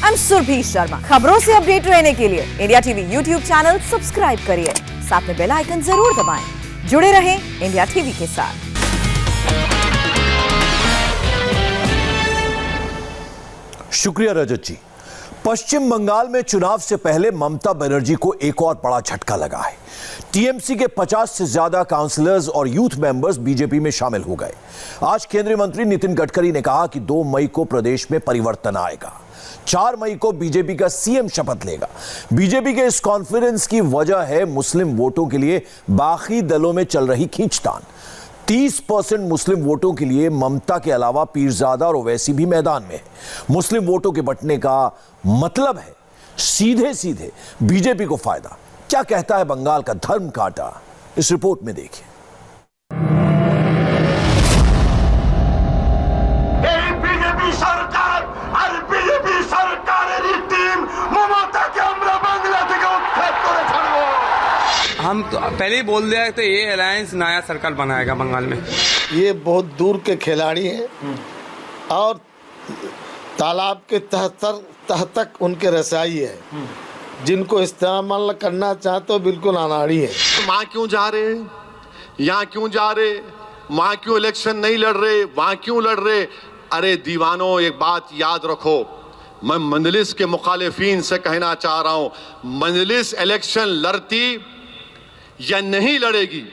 I am Surabhi Sharma. खबरों से update रहने के लिए India TV YouTube channel subscribe करिए, साथ में बेल आइकन जरूर दबाएं। जुड़े रहें इंडिया टीवी के साथ। शुक्रिया रजत जी। पश्चिम बंगाल में चुनाव से पहले ममता बनर्जी को एक और बड़ा झटका लगा है। टीएमसी के 50 से ज्यादा काउंसलर्स और यूथ मेंबर्स बीजेपी में शामिल हो गए। आज केंद्रीय मंत्री नितिन गडकरी ने कहा कि 2 मई को प्रदेश में परिवर्तन आएगा। 4 मई को बीजेपी का सीएम शपथ लेगा। बीजेपी के इस कॉन्फ्रेंस की वजह है मुस्लिम वोटों के लिए बाकी दलों में चल रही खींचतान। 30% मुस्लिम वोटों के लिए ममता के अलावा पीरजादा और ओवैसी भी मैदान में है। मुस्लिम वोटों के बंटने का मतलब है सीधे सीधे बीजेपी को फायदा। क्या कहता है बंगाल का धर्म कांटा, इस रिपोर्ट में देखिए। बीजेपी सरकार और बीजेपी सरकार टीम ममता के আমরা বাংলা থেকে উৎখাত করে ছাড়বো। हम तो पहले ही बोल दिया तो ये अलायंस नया सरकार बनाएगा बंगाल में। ये बहुत दूर के खिलाड़ी हैं और तालाब के तह तक उनके रसाई है। जिनको इस्तेमाल करना चाहते हो बिल्कुल अनाड़ी है। वहाँ क्यों जा रहे, यहाँ क्यों जा रहे, वहाँ क्यों इलेक्शन नहीं लड़ रहे, वहाँ क्यों लड़ रहे। अरे दीवानों, एक बात याद रखो, मैं मंजलिस के मुखालिफिन से कहना चाह रहा हूँ, मंजलिस इलेक्शन लड़ती या नहीं लड़ेगी।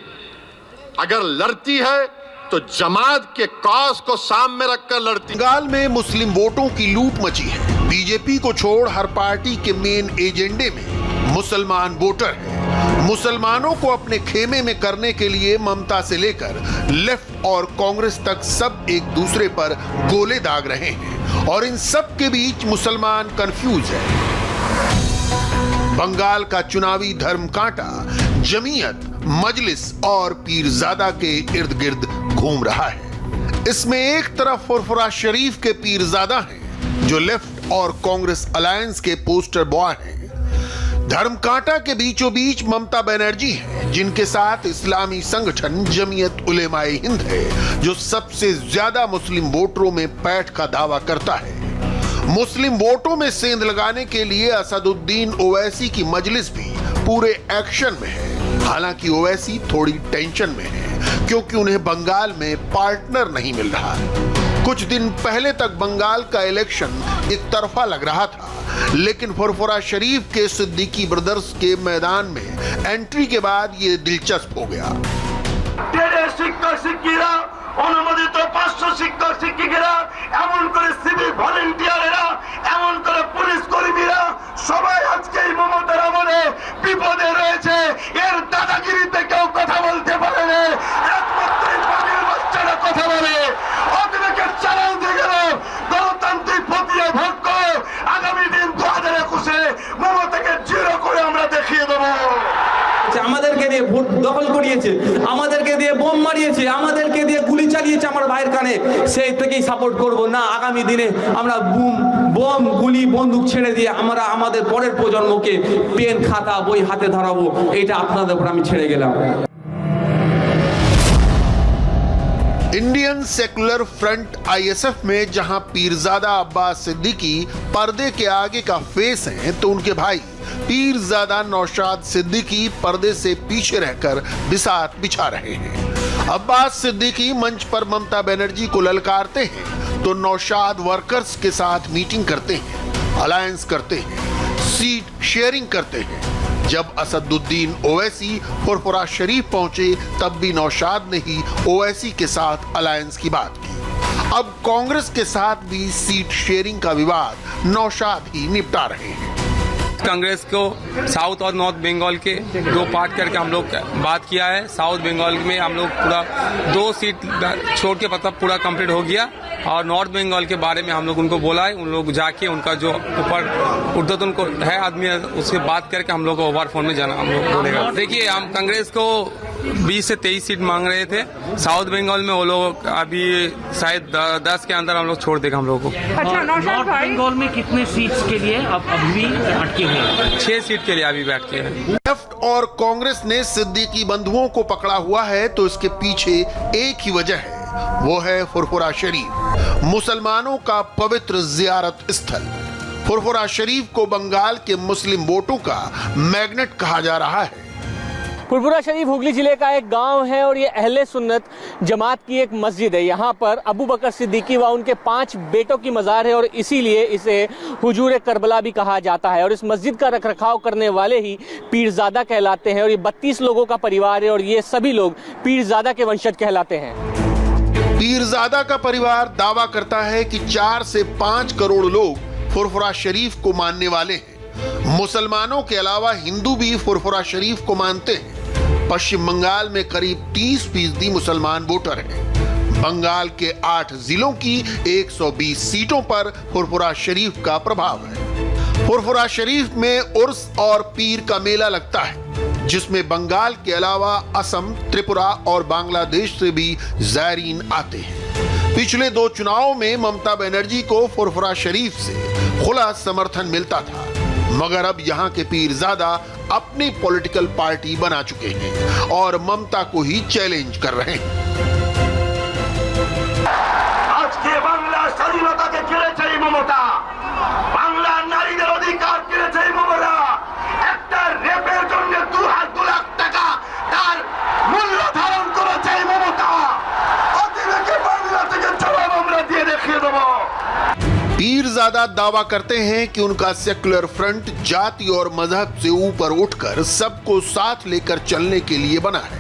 अगर लड़ती है तो जमात के कॉज को सामने रखकर लड़ती। बंगाल में मुस्लिम वोटों की लूट मची है। बीजेपी को छोड़ हर पार्टी के मेन एजेंडे में मुसलमान वोटर है। मुसलमानों को अपने खेमे में करने के लिए ममता से लेकर लेफ्ट और कांग्रेस तक सब एक दूसरे पर गोले दाग रहे हैं और इन सब के बीच मुसलमान कंफ्यूज है। बंगाल का चुनावी धर्म कांटा जमीयत, मजलिस और पीरजादा के इर्द गिर्द घूम रहा है। इसमें एक तरफ फुरफुरा शरीफ के पीरजादा हैं जो लेफ्ट और कांग्रेस अलायंस के पोस्टर बॉय हैं। धर्म कांटा के बीचों बीच ममता बनर्जी है जिनके साथ इस्लामी संगठन जमीयत उलेमाए हिंद है जो सबसे ज्यादा मुस्लिम वोटरों में पैठ का दावा करता है। मुस्लिम वोटों में सेंध लगाने के लिए असदुद्दीन ओवैसी की मजलिस भी पूरे एक्शन में है। हालांकि ओवैसी थोड़ी टेंशन में है क्योंकि उन्हें बंगाल में पार्टनर नहीं मिल रहा। कुछ दिन पहले तक बंगाल का इलेक्शन एक तरफा लग रहा था, लेकिन फुरफुरा शरीफ के सिद्दीकी ब्रदर्स के मैदान में एंट्री के बाद ये दिलचस्प हो गया। অনুমোদিত 500 শিক্ষক শিক্ষিকারা, এমন করে সিভিক ভলেন্টিয়ারেরা, এমন করে পুলিশ কর্মীরা সবাই আজকে এই মমতার আমলে বিপদে রয়েছে। এর দাদাগিরিতে কেউ কথা বলতে পারে না, একমাত্র পানির বাচ্চারা কথা বলে। অতএব চ্যালেঞ্জ দিয়ে গেল গণতান্ত্রিক প্রক্রিয়া ভোগ করে আগামী দিন 2021-এ মমতাকে জিরো করে আমরা দেখিয়ে দেবো। আমাদেরকে দিয়ে ভোট দখল করিয়েছে, আমাদেরকে দিয়ে বোম মারিয়েছে, আমাদেরকে দিয়ে গুলি চালিয়েছে আমার ভাইয়ের কানে। সেই থেকেই সাপোর্ট করব না। আগামী দিনে আমরা বোম গুলি বন্দুক ছেড়ে দিয়ে আমরা আমাদের পরের প্রজন্মকে পেন খাতা বই হাতে ধরাবো। এটা আপনাদের উপর আমি ছেড়ে গেলাম। इंडियन सेकुलर फ्रंट आईएसएफ में जहां पीरजादा अब्बास सिद्दीकी पर्दे के आगे का फेस हैं, तो उनके भाई पीरजादा नौशाद सिद्दीकी पर्दे से पीछे रहकर बिसात बिछा रहे हैं। अब्बास सिद्दीकी मंच पर ममता बनर्जी को ललकारते हैं तो नौशाद वर्कर्स के साथ मीटिंग करते हैं, अलायंस करते हैं, सीट शेयरिंग करते हैं। जब असदुद्दीन ओवैसी फुरफुरा शरीफ पहुंचे तब भी नौशाद ने ही ओवैसी के साथ अलायंस की बात की। अब कांग्रेस के साथ भी सीट शेयरिंग का विवाद नौशाद ही निपटा रहे हैं। कांग्रेस को साउथ और नॉर्थ बंगाल के 2 पार्ट करके हम लोग बात किया है। साउथ बंगाल में हम लोग पूरा 2 सीट छोड़ के मतलब पूरा कंप्लीट हो गया और नॉर्थ बंगाल के बारे में हम लोग उनको बोला है। उन लोग जाके उनका जो ऊपर उर्दूतन को है आदमी उससे बात करके हम लोग को ओवर फोन में जाना हम लोग बोलेगा। देखिए, हम कांग्रेस को 20 से 23 सीट मांग रहे थे। साउथ बंगाल में वो लोग अभी शायद 10 के अंदर हम लोग छोड़ देगा हम लोग को। अच्छा, नॉर्थ बंगाल में कितने सीट्स के लिए अब अभी अटके हुए हैं? 6 सीट के लिए अभी बैठ के हैं। लेफ्ट और कांग्रेस ने सिद्दीकी बंधुओं को पकड़ा हुआ है तो इसके पीछे एक ही वजह है, वो है फुरफुरा शरीफ, मुसलमानों का पवित्र जियारत स्थल। फुरफुरा शरीफ को बंगाल के मुस्लिम वोटों का मैग्नेट कहा जा रहा है। फुरफुरा शरीफ हुगली जिले का एक गांव है और ये अहले सुन्नत जमात की एक मस्जिद है। यहाँ पर अबू बकर सिद्दीकी व उनके 5 बेटों की मज़ार है और इसीलिए इसे हुजूर करबला भी कहा जाता है। और इस मस्जिद का रखरखाव करने वाले ही पीरजादा कहलाते हैं और ये 32 लोगों का परिवार है और ये सभी लोग पीरजादा के वंशज कहलाते हैं। पीरजादा का परिवार दावा करता है कि 4 से 5 करोड़ लोग फुरफुरा शरीफ को मानने वाले हैं। मुसलमानों के अलावा हिंदू भी फुरफुरा शरीफ को मानते हैं। पश्चिम बंगाल में करीब 30% मुसलमान वोटर हैं। बंगाल के 8 जिलों की 120 सीटों पर फुरफुरा शरीफ का प्रभाव है। फुरफुरा शरीफ में उर्स और पीर का मेला लगता है, जिसमें बंगाल के अलावा असम, त्रिपुरा और बांग्लादेश से भी ज़ायरीन आते हैं। पिछले 2 चुनावों में ममता बनर्जी को फुरफुरा शरीफ से खुला समर्थन मिलता था, मगर अब यहाँ के पीरजादा अपनी पॉलिटिकल पार्टी बना चुके हैं और ममता को ही चैलेंज कर रहे हैं। आज के बांग्ला स्वाधीनता के किनेছে এই মমতা, বাংলা নারীদের অধিকার কিনেছে এই মমতা। একটা রেপের জন্য 2 লাখ টাকা তার মূল্য ধারণ করেছে এই মমতা। অতিবেকে বাংলা থেকে জবাব আমরা দিয়ে দেখিয়ে দেব। पीरजादा दावा करते हैं कि उनका सेक्युलर फ्रंट जाति और मजहब से ऊपर उठकर सबको साथ लेकर चलने के लिए बना है,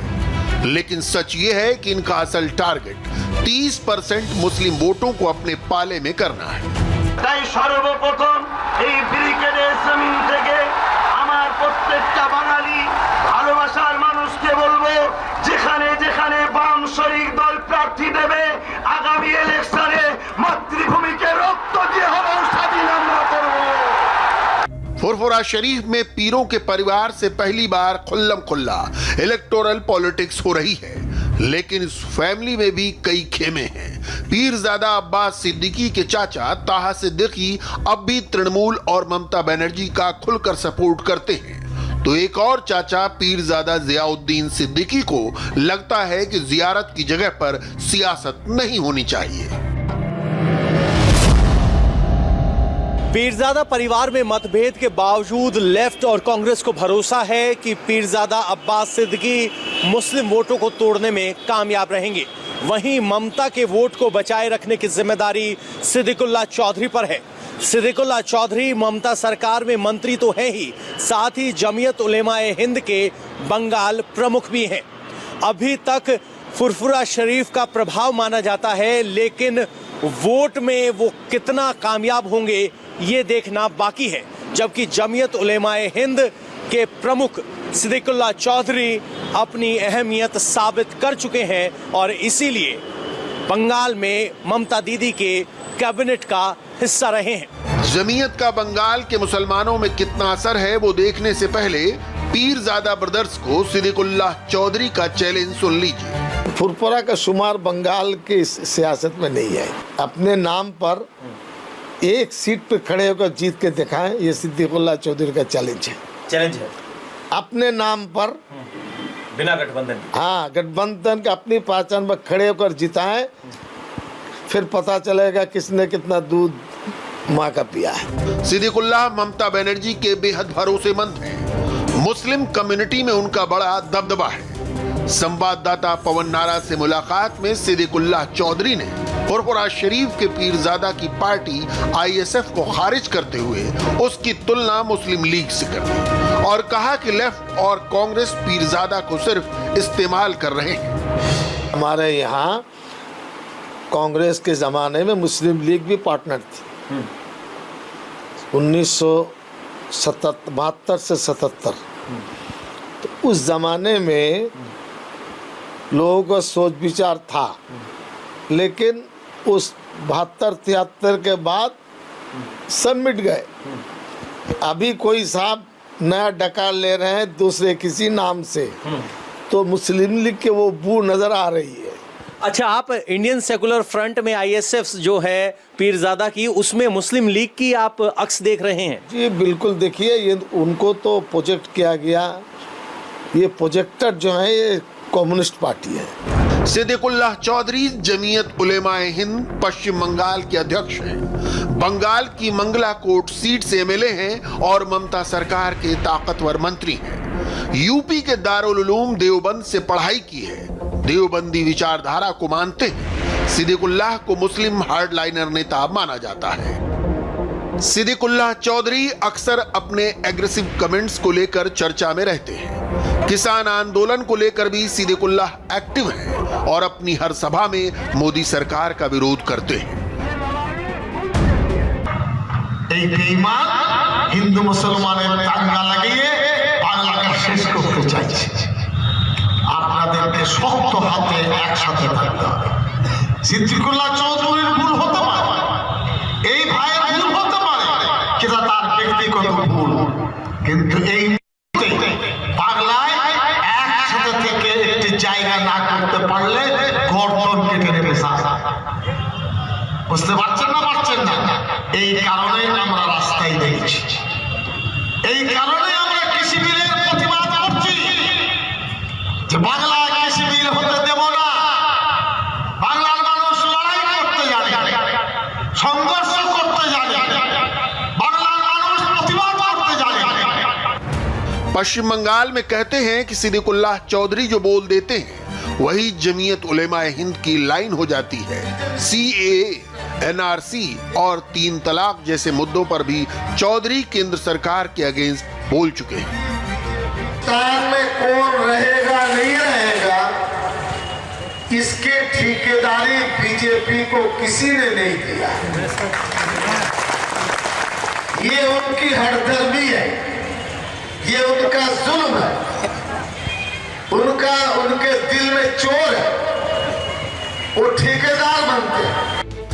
लेकिन सच ये है कि इनका असल टारगेट 30% मुस्लिम वोटों को अपने पाले में करना है। তাই সর্বপ্রথম এই ব্রিগেডের জমিন থেকে আমার প্রত্যেকটা বাঙালি ভালোবাসার মানুষকে বলবো, যেখানে যেখানে বাম শরিক দল প্রার্থী দেবে আগামী ইলেকশনে মাতৃভূমিকে রক্ত দিয়ে হলেও স্বাধীন আমরা করব। फुरफुरा शरीफ में पीरों के परिवार से पहली बार खुल्लम खुल्ला इलेक्टोरल पॉलिटिक्स हो रही है, लेकिन इस फैमिली में भी कई खेमे हैं। पीरजादा अब्बास सिद्दीकी के चाचा ताहा सिद्दीकी अब भी तृणमूल और ममता बनर्जी का खुलकर सपोर्ट करते हैं, तो एक और चाचा पीरजादा जियाउद्दीन सिद्दीकी को लगता है कि जियारत की जगह पर सियासत नहीं होनी चाहिए। पीरजादा परिवार में मतभेद के बावजूद लेफ्ट और कांग्रेस को भरोसा है कि पीरजादा अब्बास सिद्दीकी मुस्लिम वोटों को तोड़ने में कामयाब रहेंगे। वहीं ममता के वोट को बचाए रखने की जिम्मेदारी सिद्दीकुल्लाह चौधरी पर है। सिद्दीकुल्लाह चौधरी ममता सरकार में मंत्री तो है ही, साथ ही जमीयत उलेमाए हिंद के बंगाल प्रमुख भी हैं। अभी तक फुरफुरा शरीफ का प्रभाव माना जाता है, लेकिन वोट में वो कितना कामयाब होंगे ये देखना बाकी है। जबकि जमीयत उलेमाए हिंद के प्रमुख सिद्दीकुल्लाह चौधरी अपनी अहमियत साबित कर चुके हैं और इसीलिए बंगाल में ममता दीदी के कैबिनेट का हिस्सा रहे हैं। जमीयत का बंगाल के मुसलमानों में कितना असर है वो देखने से पहले पीरजादा ब्रदर्स को सिद्दीकुल्लाह चौधरी का चैलेंज सुन लीजिए। फुरफुरा का शुमार बंगाल की सियासत में नहीं है। अपने नाम पर एक सीट पे खड़े होकर जीत के दिखाएं, ये सिद्दीकुल्लाह चौधरी का चैलेंज है। अपने नाम पर बिना गठबंधन, हाँ, गठबंधन का अपनी पहचान पर खड़े होकर जिताएं, फिर पता चलेगा किसने कितना दूध माँ का पिया है। सिद्दीकुल्लाह ममता बनर्जी के बेहद भरोसेमंद हैं। मुस्लिम कम्युनिटी में उनका बड़ा दबदबा है। संवाददाता पवन नारा से मुलाकात में सिद्दीकुल्लाह चौधरी ने फुरफुरा शरीफ के पीरजादा की पार्टी ISF को खारिज करते हुए उसकी तुलना मुस्लिम लीग से कर दी और कहा कि लेफ्ट और कांग्रेस पीरजादा को सिर्फ इस्तेमाल कर रहे हैं। हमारे यहाँ कांग्रेस के ज़माने में मुस्लिम लीग भी पार्टनर थी। 1972 से 77, तो उस ज़माने में लोगों का सोच विचार था, लेकिन उस 72-73 के बाद सब मिट गए। अभी कोई साहब नया डकार ले रहे हैं दूसरे किसी नाम से, तो मुस्लिम लीग के वो बू नज़र आ रही है। अच्छा, आप इंडियन सेकुलर फ्रंट में ISF जो है पीरजादा की, उसमें मुस्लिम लीग की आप अक्स देख रहे हैं? जी बिल्कुल, देखिए ये उनको तो प्रोजेक्ट किया गया, ये प्रोजेक्टर जो है ये कम्युनिस्ट पार्टी है। सिद्दीकुल्लाह चौधरी जमीयत उलेमाए हिंद पश्चिम बंगाल के अध्यक्ष हैं। बंगाल की मंगला कोट सीट से एमएलए हैं और ममता सरकार के ताकतवर मंत्री हैं। यूपी के दारुल उलूम देवबंद से पढ़ाई की है। देवबंदी विचारधारा को मानते हैं। सिद्दीकुल्लाह को मुस्लिम हार्डलाइनर नेता माना जाता है। सिद्दीकुल्लाह चौधरी अक्सर अपने एग्रेसिव कमेंट्स को लेकर चर्चा में रहते हैं। किसान आंदोलन को लेकर भी सिद्दीकुल्लाह एक्टिव हैं और अपनी हर सभा में मोदी सरकार का विरोध करते हैं। हिंदू मुसलमाনের দাঙ্গা লাগিয়ে বাংলাকে শেষ করতে চাইছে। আপনাদেরকে শক্ত হাতে একসাথে থাকতে হবে। সিদ্দিকুল্লাহ চৌধুরীর ভুল হতে পারে, এই ভাইয়ের ভুল হতে পারে, সেটা তার ব্যক্তিগত ভুল, কিন্তু এই বাংলায় একসাথে থেকে একটি জায়গা না করতে পারলে গর্দন কেটে নেবে। বুঝতে পারছেন না? এই কারণে আমরা রাস্তায় দেখছি, এই কারণে আমরা কৃষি বিলের প্রতিবাদ করছি যে বাংলা কৃষি বিল হতে দেব না। বাংলার মানুষ লড়াই করতে জানে, সংঘর্ষ করতে জানে, বাংলার মানুষ প্রতিবাদ করতে জানে। पश्चिम बंगाल में कहते हैं कि सिद्दीकुल्लाह चौधरी जो बोल देते हैं वही जमीयत उलेमाए हिंद की लाइन हो जाती है। सीएए, एनआरसी और 3 तलाक जैसे मुद्दों पर भी चौधरी केंद्र सरकार के अगेंस्ट बोल चुके हैं। में कौन रहेगा नहीं रहेगा, इसके ठेकेदारी बीजेपी को किसी ने नहीं दिया। ये उनकी हरदर्मी है, ये उनका जुल्म है, उनके दिल में चोर है, वो ठेकेदार बनते हैं।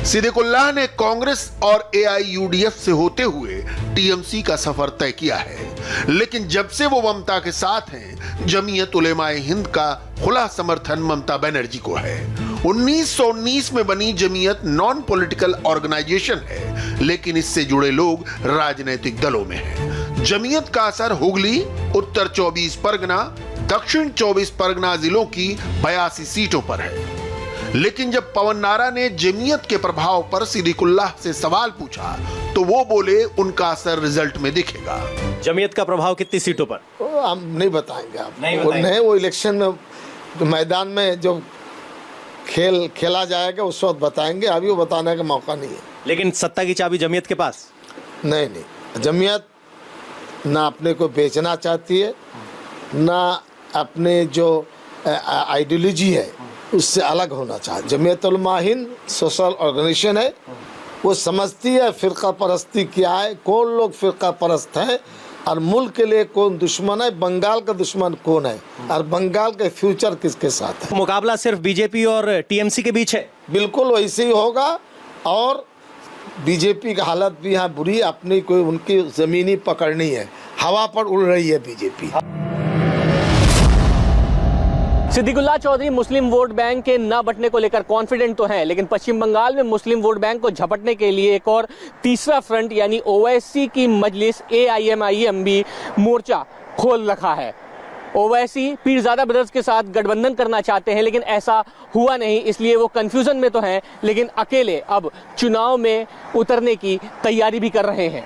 सिद्दीकुल्लाह ने कांग्रेस और एआईयूडीएफ से होते हुए टीएमसी का सफर तय किया है, लेकिन जब से वो ममता के साथ हैं, जमीयत उलेमाए हिंद का खुला समर्थन ममता बनर्जी को है। 1919 में बनी जमीयत नॉन पॉलिटिकल ऑर्गेनाइजेशन है, लेकिन इससे जुड़े लोग राजनीतिक दलों में हैं। जमीयत का असर हुगली, उत्तर 24 परगना, दक्षिण 24 परगना जिलों की 82 सीटों पर है। लेकिन जब पवन नारा ने जमीयत के प्रभाव पर सिद्दीकुल्लाह से सवाल पूछा तो वो बोले उनका असर रिजल्ट में दिखेगा। जमीयत का प्रभाव कितनी सीटों पर? हम नहीं बताएंगे आप नहीं, वो इलेक्शन में मैदान में जो खेला जाएगा उस वक्त बताएंगे, अभी वो बताने का मौका नहीं है। लेकिन सत्ता की चाबी जमीयत के पास? नहीं, जमीयत ना अपने को बेचना चाहती है, ना अपने जो आइडियोलॉजी है उससे अलग होना चाहिए। जमीयत उलमा हिंद सोशल ऑर्गेनाइजेशन है, वो समझती है फिरका परस्ती क्या है, कौन लोग फिरका परस्त हैं और मुल्क के लिए कौन दुश्मन है, बंगाल का दुश्मन कौन है और बंगाल के फ्यूचर किसके साथ है। मुकाबला सिर्फ बीजेपी और टीएमसी के बीच है? बिल्कुल वैसे ही होगा। और बीजेपी की हालत भी यहाँ बुरी, अपनी कोई उनकी जमीनी पकड़नी है, हवा पर उड़ रही है बीजेपी। सिद्दीकुल्लाह चौधरी मुस्लिम वोट बैंक के न बंटने को लेकर कॉन्फिडेंट तो हैं, लेकिन पश्चिम बंगाल में मुस्लिम वोट बैंक को झपटने के लिए एक और तीसरा फ्रंट यानी ओवैसी की मजलिस AIMIM भी मोर्चा खोल रखा है। ओवैसी पीरजादा ब्रदर्स के साथ गठबंधन करना चाहते हैं, लेकिन ऐसा हुआ नहीं, इसलिए वो कंफ्यूजन में तो हैं, लेकिन अकेले अब चुनाव में उतरने की तैयारी भी कर रहे हैं।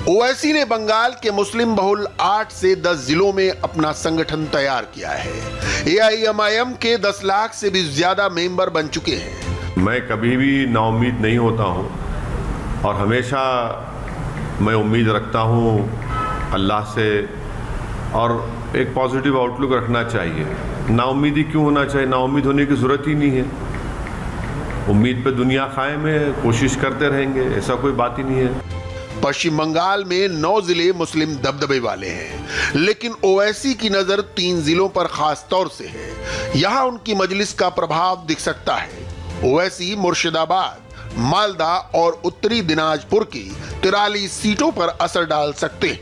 ओवैसी ने बंगाल के मुस्लिम बहुल 8 से 10 जिलों में अपना संगठन तैयार किया है। AIMIM के 10 लाख से भी ज्यादा मेंबर बन चुके हैं। मैं कभी भी नाउम्मीद नहीं होता हूं और हमेशा मैं उम्मीद रखता हूं अल्लाह से, और एक पॉजिटिव आउटलुक रखना चाहिए। नाउम्मीदी क्यों होना चाहिए? नाउम्मीद होने की जरूरत ही नहीं है। उम्मीद पे दुनिया कायम है, कोशिश करते रहेंगे, ऐसा कोई बात ही नहीं है। पश्चिम बंगाल में 9 जिले मुस्लिम दबदबे वाले हैं, लेकिन ओवैसी की नजर 3 जिलों पर खास तौर से है। यहां उनकी मजलिस का प्रभाव दिख सकता है। ओवैसी मुर्शिदाबाद, मालदा और उत्तरी दिनाजपुर की 43 सीटों पर असर डाल सकते हैं।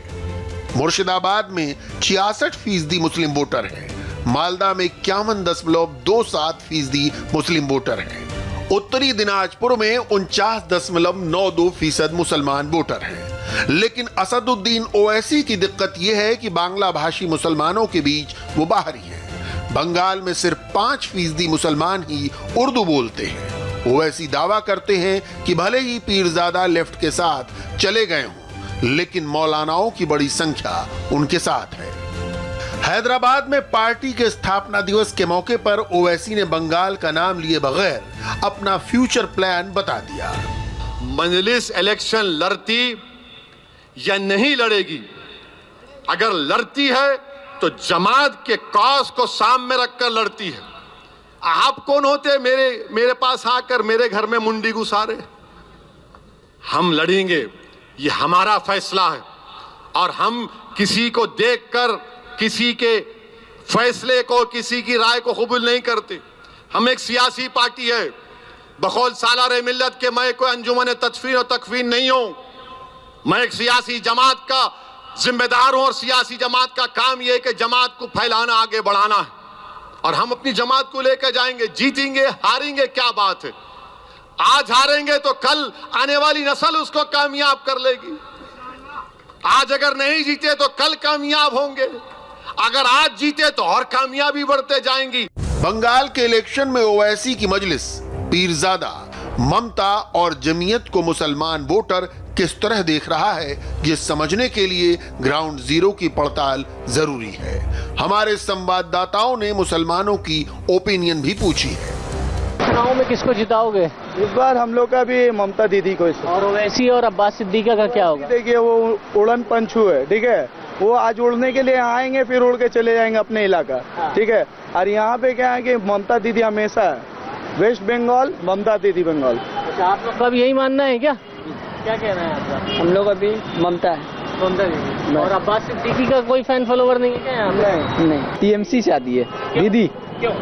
मुर्शिदाबाद में 66% मुस्लिम वोटर हैं, मालदा में 51.27% मुस्लिम वोटर हैं, उत्तरी दिनाजपुर में 49.92% मुसलमान वोटर हैं। लेकिन असदुद्दीन ओवैसी की दिक्कत यह है कि बांग्ला भाषी मुसलमानों के बीच वो बाहरी हैं। बंगाल में सिर्फ 5% मुसलमान ही उर्दू बोलते हैं। ओवैसी दावा करते हैं कि भले ही पीरजादा लेफ्ट के साथ चले गए हों, लेकिन मौलानाओं की बड़ी संख्या उनके साथ है। हैदराबाद में पार्टी के स्थापना दिवस के मौके पर ओवैसी ने बंगाल का नाम लिए बगैर अपना फ्यूचर प्लान बता दिया। मजलिस इलेक्शन लड़ती या नहीं लड़ेगी, अगर लड़ती है तो जमात के कॉज को सामने रखकर लड़ती है। आप कौन होते मेरे पास आकर मेरे घर में मुंडी घुसारे? हम लड़ेंगे, ये हमारा फैसला है और हम किसी को देखकर किसी के फैसले को, किसी की राय को कबूल नहीं करते। हम एक सियासी पार्टी है, बकौल सालार मिल्लत के मैं कोई अंजुमन तदफीन और तकफीन नहीं हूं। मैं एक सियासी जमात का जिम्मेदार हूं और सियासी जमात का काम यह है कि जमात को फैलाना, आगे बढ़ाना है और हम अपनी जमात को लेकर जाएंगे। जीतेंगे हारेंगे क्या बात है, आज हारेंगे तो कल आने वाली नस्ल उसको कामयाब कर लेगी। आज अगर नहीं जीते तो कल कामयाब होंगे, अगर आज जीते तो और कामयाबी बढ़ते जाएंगी। बंगाल के इलेक्शन में ओवैसी की मजलिस पीरजादा, ममता और जमीयत को मुसलमान वोटर किस तरह देख रहा है, ये समझने के लिए ग्राउंड जीरो की पड़ताल जरूरी है। हमारे संवाददाताओं ने मुसलमानों की ओपिनियन भी पूछी है। चुनाव में किसको जिताओगे? इस बार हम लोग का भी ममता दीदी को। और ओवैसी और अब्बास सिद्दीकी का क्या होगा? देखिए वो उड़न पंछू है, ठीक है, वो आज उड़ने के लिए आएंगे फिर उड़ के चले जाएंगे अपने इलाका, ठीक है। और यहाँ पे क्या है कि ममता दीदी हमेशा है, वेस्ट बंगाल ममता दीदी बंगाल। अच्छा, आप लोग का भी यही मानना है क्या? क्या कह रहे हैं आप? हम लोग अभी ममता है, ममता दीदी। और अब्बास सिद्दीकी का कोई फैन फॉलोवर नहीं है क्या? नहीं, टीएमसी से आती है दीदी। क्यों?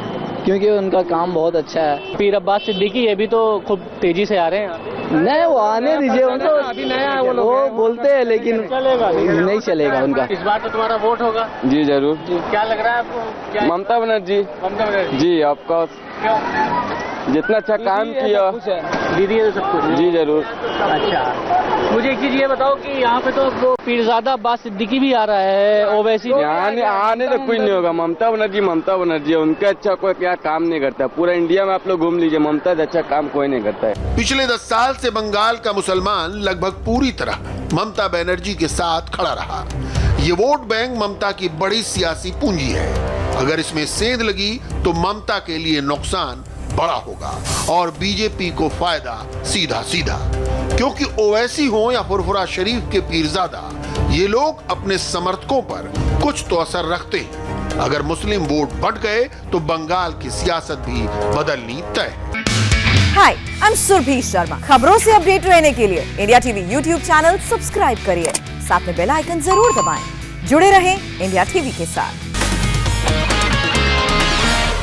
क्योंकि उनका काम बहुत अच्छा है। फिर अब्बास सिद्दीकी ये भी तो खूब तेजी से आ रहे हैं। नहीं, वो आने दीजिए उनको, अभी नया है वो बोलते हैं, लेकिन चलेगा नहीं चलेगा उनका। इस बार तो तुम्हारा वोट होगा? जी जरूर। क्या लग रहा है आपको? ममता बनर्जी। ममता बनर्जी जी ऑफकोर्स, क्यों? जितना अच्छा काम किया दीदी है तो सब कुछ। जी जरूर। अच्छा, मुझे एक चीज ये बताओ कि यहाँ पे तो वो पीरजादा अब्बास सिद्दीकी भी आ रहा है, ओवैसी आने तो कोई नहीं होगा। ममता बनर्जी उनका अच्छा कोई क्या काम नहीं करता। पूरा इंडिया में आप लोग घूम लीजिए, ममता से अच्छा काम कोई नहीं करता है। पिछले 10 साल से बंगाल का मुसलमान लगभग पूरी तरह ममता बनर्जी के साथ खड़ा रहा। ये वोट बैंक ममता की बड़ी सियासी पूंजी है। अगर इसमें सेंध लगी तो ममता के लिए नुकसान बड़ा होगा और बीजेपी को फायदा सीधा सीधा, क्योंकि ओवैसी हो या फुरफुरा शरीफ के पीरजादा, ये लोग अपने समर्थकों पर कुछ तो असर रखते हैं। अगर मुस्लिम वोट बढ़ गए तो बंगाल की सियासत भी बदलनी तय है। हाय, आई एम सुरभि शर्मा। खबरों से अपडेट रहने के लिए India TV YouTube channel subscribe करिए, साथ में बेल आइकन जरूर दबाएं। जुड़े रहें इंडिया टीवी के साथ।